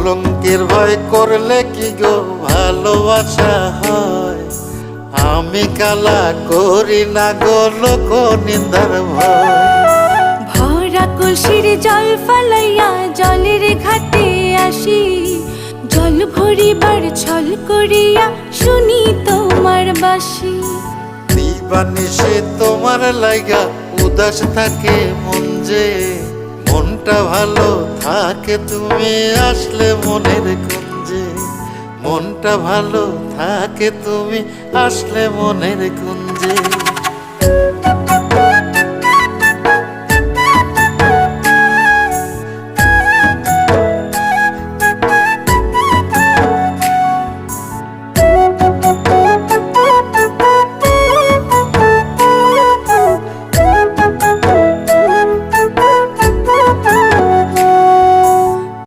কলঙ্কের ভয় করলে কি গো ভালোবাসা হয়? আমি কালা করি না গো লোক নিন্দার ভয়। ভরা কলসির জল ফালাইয়া জলের ঘাটে আসি, জল ভরিবার ছল করিয়া শুনি তোমার বাঁশি। দিবানিশে তোমার লাইগা উদাস থাকে মন যে, মনটা ভালো থাকে তুমি আসলে মনের কুঞ্জে। মনটা ভালো থাকে তুমি আসলে মনের কুঞ্জে।